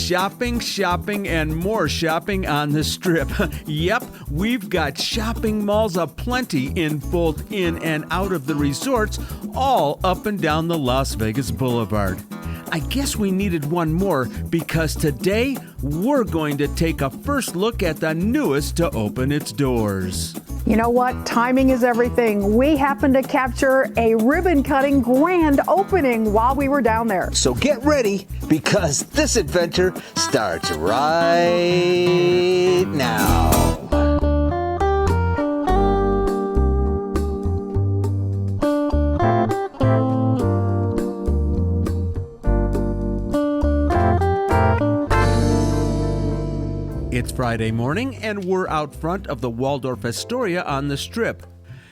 Shopping, shopping, and more shopping on the Strip. Yep, we've got shopping malls aplenty in both in and out of the resorts, all up and down the Las Vegas Boulevard. I guess we needed one more because today we're going to take a first look at the newest to open its doors. You know what? Timing is everything. We happened to capture a ribbon-cutting grand opening while we were down there. So get ready because this adventure starts right now. It's Friday morning and we're out front of the Waldorf Astoria on the Strip.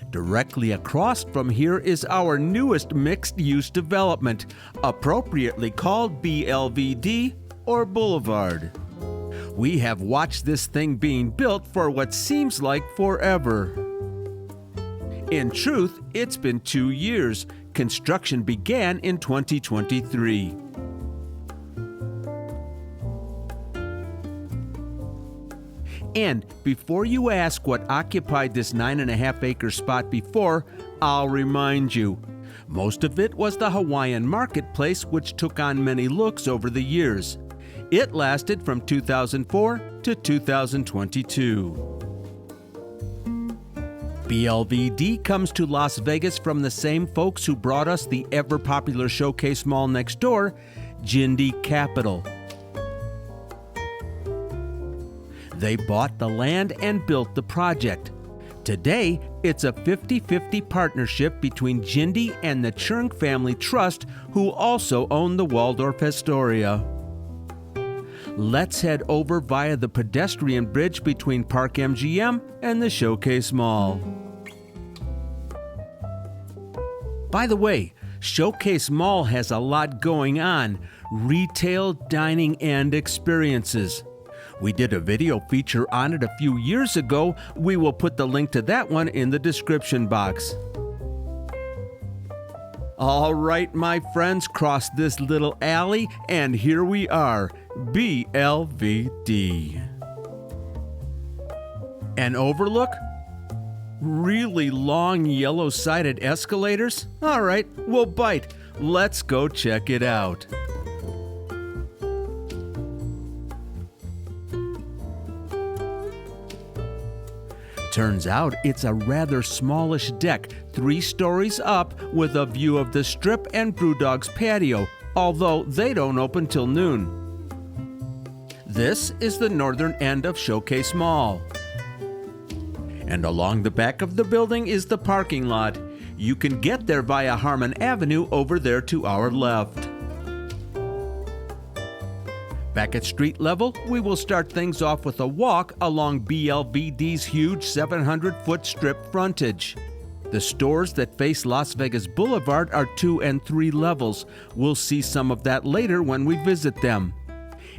Directly across from here is our newest mixed-use development, appropriately called BLVD or Boulevard. We have watched this thing being built for what seems like forever. In truth, it's been 2 years. Construction began in 2023. And before you ask what occupied this 9.5-acre spot before, I'll remind you. Most of it was the Hawaiian marketplace, which took on many looks over the years. It lasted from 2004 to 2022. BLVD comes to Las Vegas from the same folks who brought us the ever-popular Showcase Mall next door, Jindy Capital. They bought the land and built the project. Today, it's a 50-50 partnership between Jindy and the Churn Family Trust, who also own the Waldorf Astoria. Let's head over via the pedestrian bridge between Park MGM and the Showcase Mall. By the way, Showcase Mall has a lot going on: retail, dining, and experiences. We did a video feature on it a few years ago. We will put the link to that one in the description box. All right, my friends, cross this little alley, and here we are, BLVD. An overlook? Really long yellow-sided escalators? All right, we'll bite. Let's go check it out. Turns out it's a rather smallish deck, 3 stories up, with a view of the Strip and Brewdog's patio, although they don't open till noon. This is the northern end of Showcase Mall. And along the back of the building is the parking lot. You can get there via Harmon Avenue over there to our left. Back at street level, we will start things off with a walk along BLVD's huge 700-foot Strip frontage. The stores that face Las Vegas Boulevard are 2 and 3 levels. We'll see some of that later when we visit them.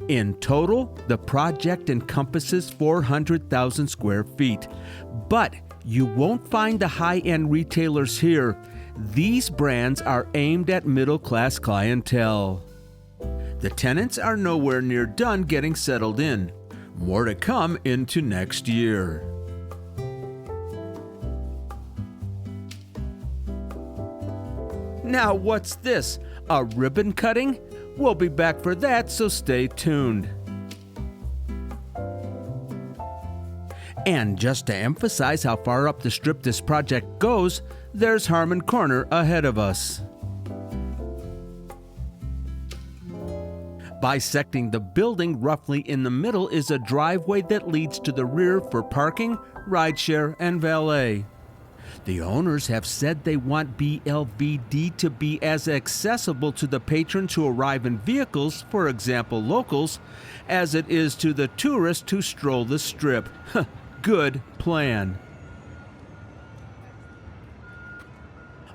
In total, the project encompasses 400,000 square feet. But you won't find the high-end retailers here. These brands are aimed at middle-class clientele. The tenants are nowhere near done getting settled in. More to come into next year. Now what's this? A ribbon cutting? We'll be back for that, so stay tuned. And just to emphasize how far up the Strip this project goes, there's Harmon Corner ahead of us. Bisecting the building roughly in the middle is a driveway that leads to the rear for parking, rideshare, and valet. The owners have said they want BLVD to be as accessible to the patrons who arrive in vehicles, for example locals, as it is to the tourists who stroll the Strip. Good plan.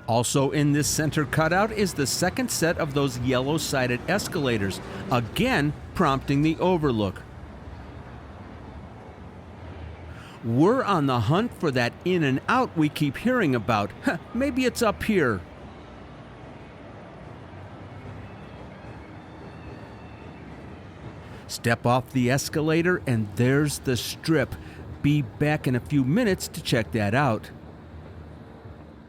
Also in this center cutout is the second set of those yellow-sided escalators, again prompting the overlook. We're on the hunt for that in and out we keep hearing about. Maybe it's up here. Step off the escalator and there's the Strip. Be back in a few minutes to check that out.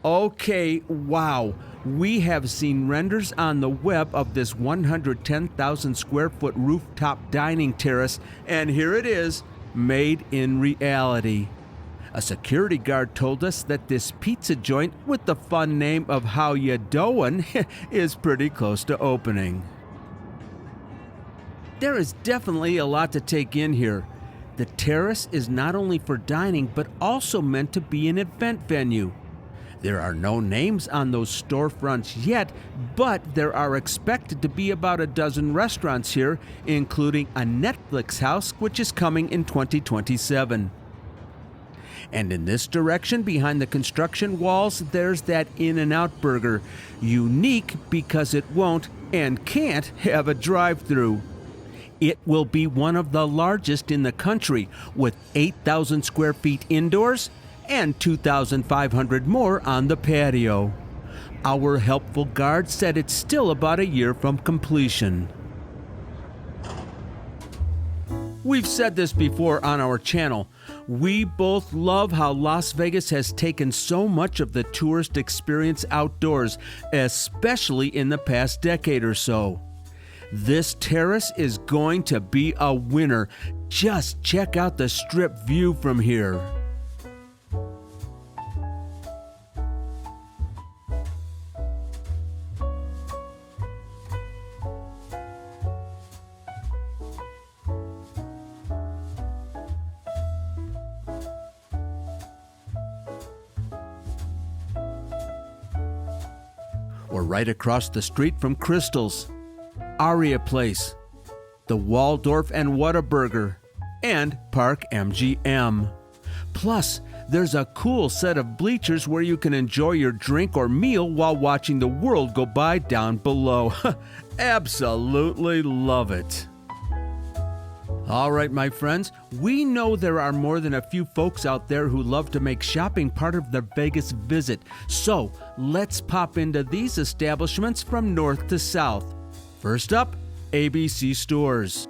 Okay, wow. We have seen renders on the web of this 110,000 square foot rooftop dining terrace, and here it is, made in reality. A security guard told us that this pizza joint with the fun name of How Ya Doin' is pretty close to opening. There is definitely a lot to take in here. The terrace is not only for dining, but also meant to be an event venue. There are no names on those storefronts yet, but there are expected to be about a dozen restaurants here, including a Netflix house, which is coming in 2027. And in this direction, behind the construction walls, there's that In-N-Out burger, unique because it won't and can't have a drive-through. It will be one of the largest in the country, with 8,000 square feet indoors and 2,500 more on the patio. Our helpful guard said it's still about a year from completion. We've said this before on our channel. We both love how Las Vegas has taken so much of the tourist experience outdoors, especially in the past decade or so. This terrace is going to be a winner. Just check out the Strip view from here. We're right across the street from Crystal's, Aria Place, the Waldorf and Whataburger, and Park MGM. Plus, there's a cool set of bleachers where you can enjoy your drink or meal while watching the world go by down below. Absolutely love it. All right, my friends, we know there are more than a few folks out there who love to make shopping part of their Vegas visit. So let's pop into these establishments from north to south. First up, ABC Stores.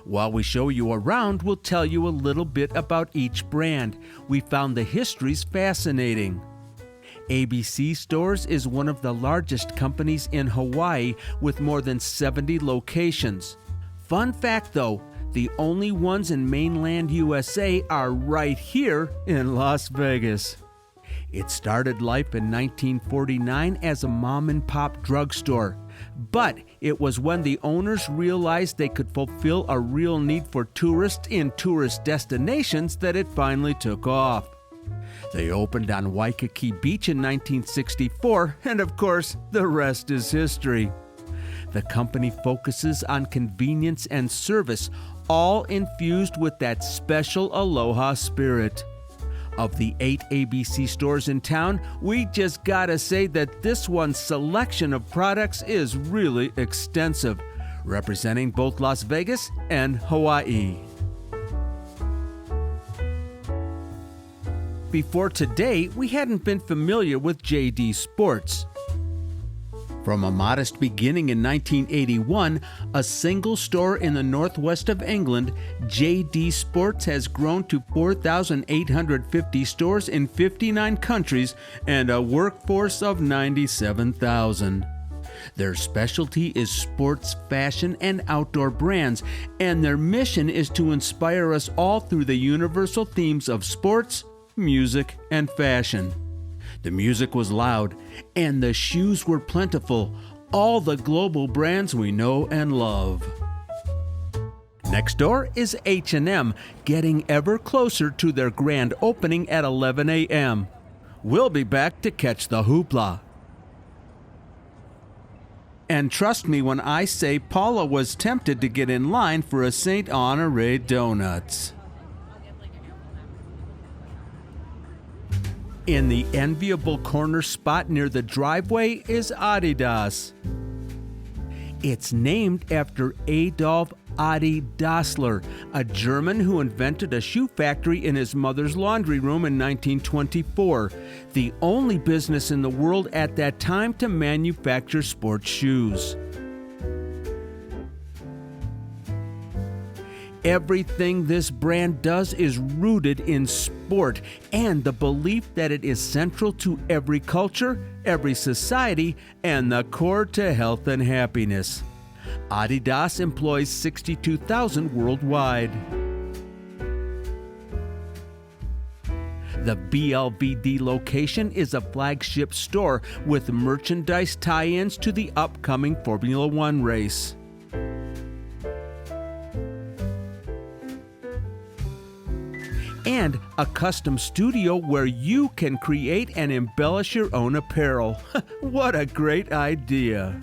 While we show you around, we'll tell you a little bit about each brand. We found the histories fascinating. ABC Stores is one of the largest companies in Hawaii with more than 70 locations. Fun fact though, the only ones in mainland USA are right here in Las Vegas. It started life in 1949 as a mom-and-pop drugstore, but it was when the owners realized they could fulfill a real need for tourists in tourist destinations that it finally took off. They opened on Waikiki Beach in 1964, and of course, the rest is history. The company focuses on convenience and service, all infused with that special aloha spirit. Of the 8 ABC stores in town, we just gotta say that this one's selection of products is really extensive, representing both Las Vegas and Hawaii. Before today, we hadn't been familiar with JD Sports. From a modest beginning in 1981, a single store in the northwest of England, JD Sports has grown to 4,850 stores in 59 countries and a workforce of 97,000. Their specialty is sports, fashion, and outdoor brands, and their mission is to inspire us all through the universal themes of sports, music, and fashion. The music was loud, and the shoes were plentiful, all the global brands we know and love. Next door is H&M, getting ever closer to their grand opening at 11 a.m. We'll be back to catch the hoopla. And trust me when I say Paula was tempted to get in line for a St. Honore donuts. In the enviable corner spot near the driveway is Adidas. It's named after Adolf Adi Dassler, a German who invented a shoe factory in his mother's laundry room in 1924, the only business in the world at that time to manufacture sports shoes. Everything this brand does is rooted in sport and the belief that it is central to every culture, every society, and the core to health and happiness. Adidas employs 62,000 worldwide. The BLVD location is a flagship store with merchandise tie-ins to the upcoming Formula One race. And a custom studio where you can create and embellish your own apparel. What a great idea!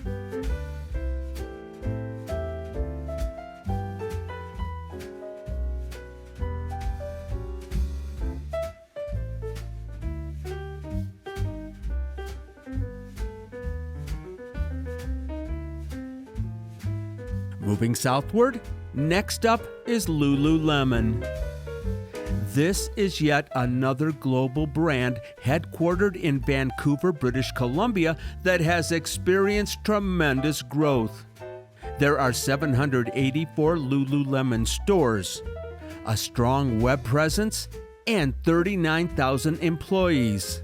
Moving southward, next up is Lululemon. This is yet another global brand headquartered in Vancouver, British Columbia that has experienced tremendous growth. There are 784 Lululemon stores, a strong web presence, and 39,000 employees.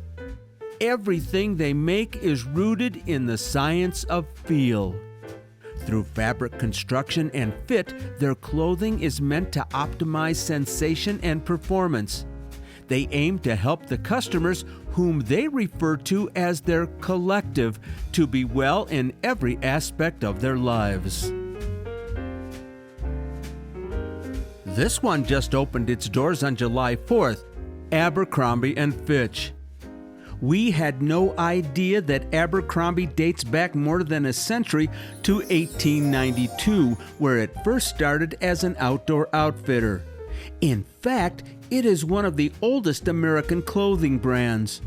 Everything they make is rooted in the science of feel. Through fabric construction and fit, their clothing is meant to optimize sensation and performance. They aim to help the customers, whom they refer to as their collective, to be well in every aspect of their lives. This one just opened its doors on July 4th, Abercrombie Fitch. We had no idea that Abercrombie dates back more than a century to 1892, where it first started as an outdoor outfitter. In fact, it is one of the oldest American clothing brands.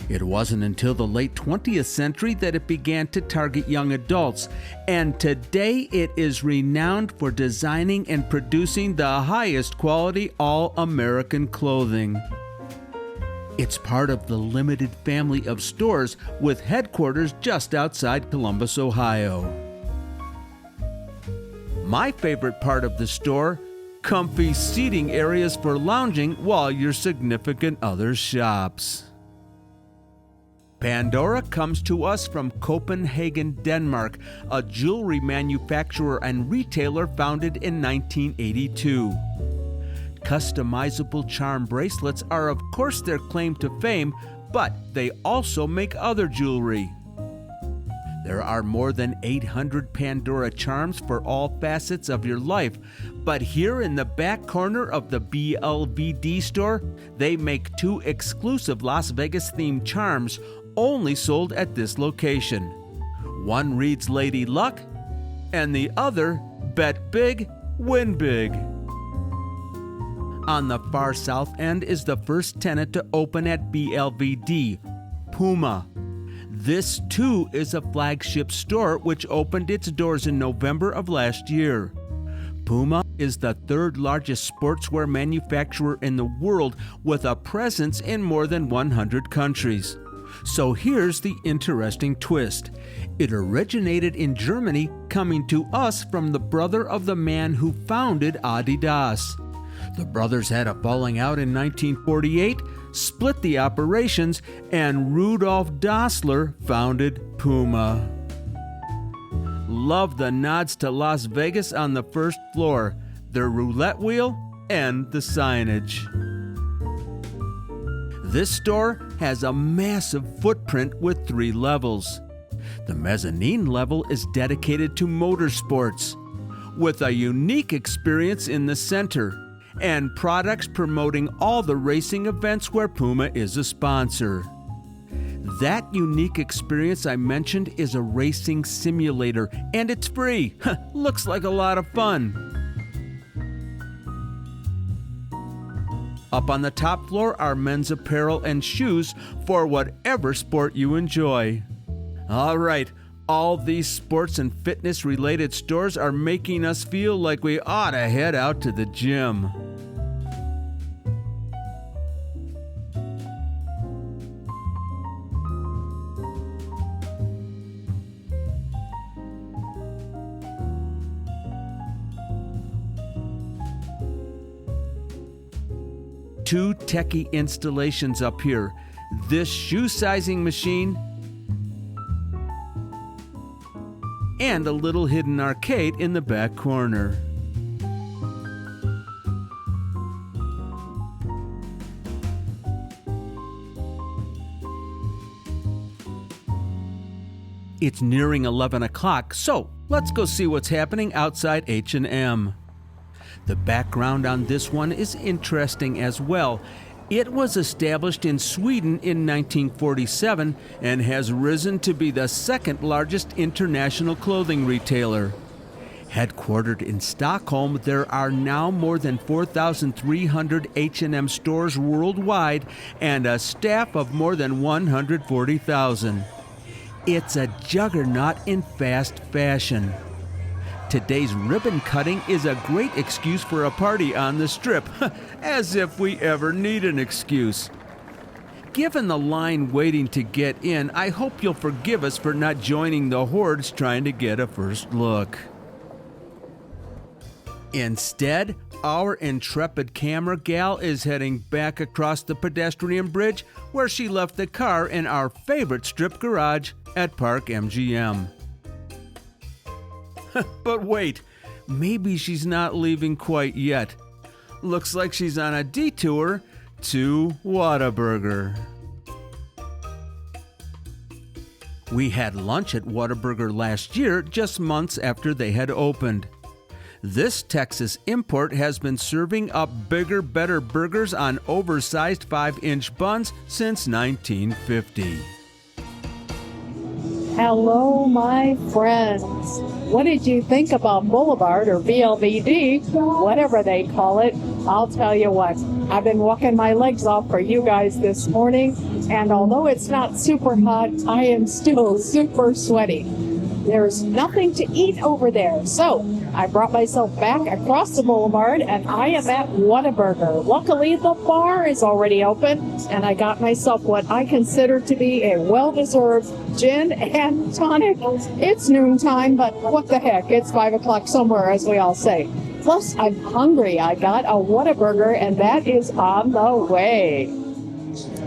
It wasn't until the late 20th century that it began to target young adults, and today it is renowned for designing and producing the highest quality all-American clothing. It's part of the limited family of stores with headquarters just outside Columbus, Ohio. My favorite part of the store, comfy seating areas for lounging while your significant other shops. Pandora comes to us from Copenhagen, Denmark, a jewelry manufacturer and retailer founded in 1982. Customizable charm bracelets are of course their claim to fame, but they also make other jewelry. There are more than 800 Pandora charms for all facets of your life, but here in the back corner of the BLVD store, they make two exclusive Las Vegas themed charms only sold at this location. One reads Lady Luck, and the other, Bet Big, Win Big. On the far south end is the first tenant to open at BLVD, Puma. This too is a flagship store which opened its doors in November of last year. Puma is the third largest sportswear manufacturer in the world with a presence in more than 100 countries. So here's the interesting twist. It originated in Germany, coming to us from the brother of the man who founded Adidas. The brothers had a falling out in 1948, split the operations, and Rudolf Dassler founded Puma. Love the nods to Las Vegas on the first floor, their roulette wheel, and the signage. This store has a massive footprint with 3 levels. The mezzanine level is dedicated to motorsports, with a unique experience in the center, and products promoting all the racing events where Puma is a sponsor. That unique experience I mentioned is a racing simulator, and it's free. Looks like a lot of fun. Up on the top floor are men's apparel and shoes for whatever sport you enjoy. All right, all these sports and fitness related stores are making us feel like we ought to head out to the gym. two techie installations up here. This shoe sizing machine and a little hidden arcade in the back corner. It's nearing 11 o'clock, so let's go see what's happening outside H&M. The background on this one is interesting as well. It was established in Sweden in 1947 and has risen to be the second largest international clothing retailer. Headquartered in Stockholm, there are now more than 4,300 H&M stores worldwide and a staff of more than 140,000. It's a juggernaut in fast fashion. Today's ribbon cutting is a great excuse for a party on the Strip, as if we ever need an excuse. Given the line waiting to get in, I hope you'll forgive us for not joining the hordes trying to get a first look. Instead, our intrepid camera gal is heading back across the pedestrian bridge where she left the car in our favorite Strip garage at Park MGM. But wait, maybe she's not leaving quite yet. Looks like she's on a detour to Whataburger. We had lunch at Whataburger last year, just months after they had opened. This Texas import has been serving up bigger, better burgers on oversized 5-inch buns since 1950. Hello, my friends. What did you think about Boulevard or BLVD, whatever they call it? I'll tell you what, I've been walking my legs off for you guys this morning, and although it's not super hot, I am still super sweaty. There's nothing to eat over there, so I brought myself back across the boulevard, and I am at Whataburger. Luckily, the bar is already open, and I got myself what I consider to be a well-deserved gin and tonic. It's noontime, but what the heck, it's 5 o'clock somewhere, as we all say. Plus, I'm hungry. I got a Whataburger, and that is on the way.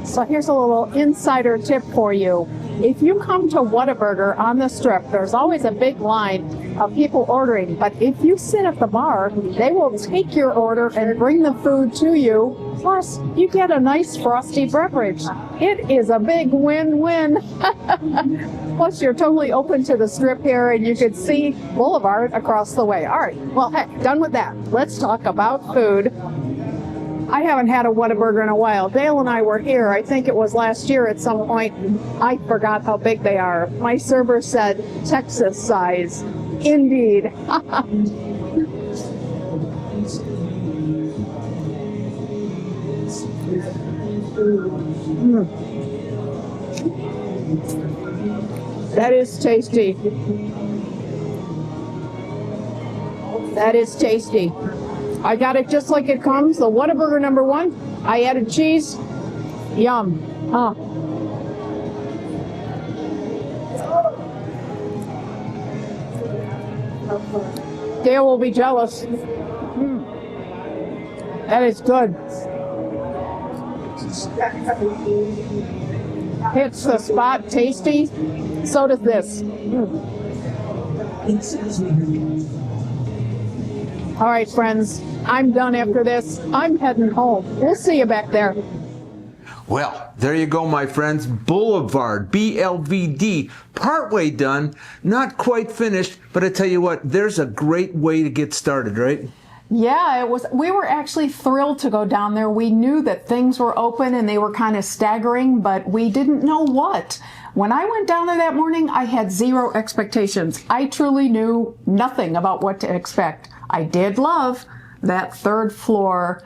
So here's a little insider tip for you. If you come to Whataburger on the Strip, there's always a big line of people ordering. But if you sit at the bar, they will take your order and bring the food to you. Plus, you get a nice frosty beverage. It is a big win-win. Plus, you're totally open to the Strip here, and you can see Boulevard across the way. All right, well, heck, done with that. Let's talk about food. I haven't had a Whataburger in a while. Dale and I were here, I think it was last year at some point. I forgot how big they are. My server said Texas size. Indeed. That is tasty. That is tasty. I got it just like it comes. The Whataburger number 1. I added cheese. Yum. Huh. Dale will be jealous. That is good. Hits the spot. Tasty. So does this. All right, friends, I'm done after this. I'm heading home. We'll see you back there. Well, there you go, my friends. Boulevard, BLVD, partway done, not quite finished, but I tell you what, there's a great way to get started, right? Yeah, it was. We were actually thrilled to go down there. We knew that things were open and they were kind of staggering, but we didn't know what. When I went down there that morning, I had zero expectations. I truly knew nothing about what to expect. I did love that third floor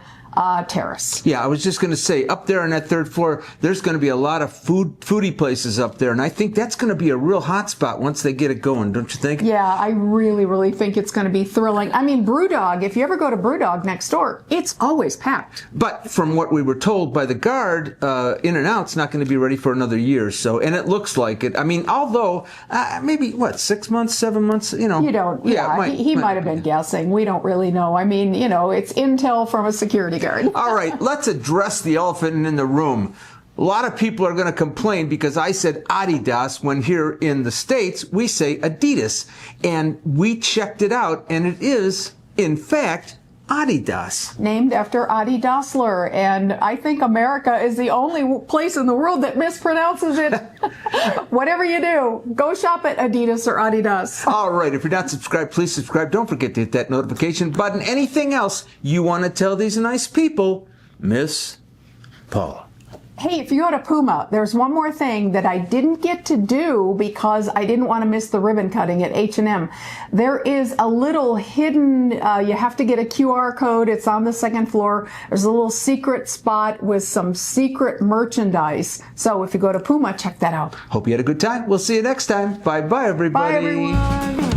terrace. Yeah, I was just going to say, up there on that third floor, there's going to be a lot of foodie places up there, and I think that's going to be a real hot spot once they get it going, don't you think? Yeah, I really, really think it's going to be thrilling. I mean, Brewdog, if you ever go to Brewdog next door, it's always packed. But from what we were told by the guard, In-N-Out's not going to be ready for another year, so, and it looks like it. I mean, although, maybe, 6 months, 7 months, You don't, he might have been guessing. We don't really know. I mean, it's intel from a security backyard. All right, let's address the elephant in the room. A lot of people are going to complain because I said Adidas when here in the States we say Adidas. And we checked it out, and it is, in fact, Adidas. Named after Adi Dassler, and I think America is the only place in the world that mispronounces it. Whatever you do, go shop at Adidas or Adidas. All right, if you're not subscribed, please subscribe. Don't forget to hit that notification button. Anything else you want to tell these nice people, Miss Paula? Hey, if you go to Puma, there's one more thing that I didn't get to do because I didn't want to miss the ribbon cutting at H&M. There is a little hidden, you have to get a QR code. It's on the second floor. There's a little secret spot with some secret merchandise. So if you go to Puma, check that out. Hope you had a good time. We'll see you next time. Bye-bye, everybody. Bye, everyone.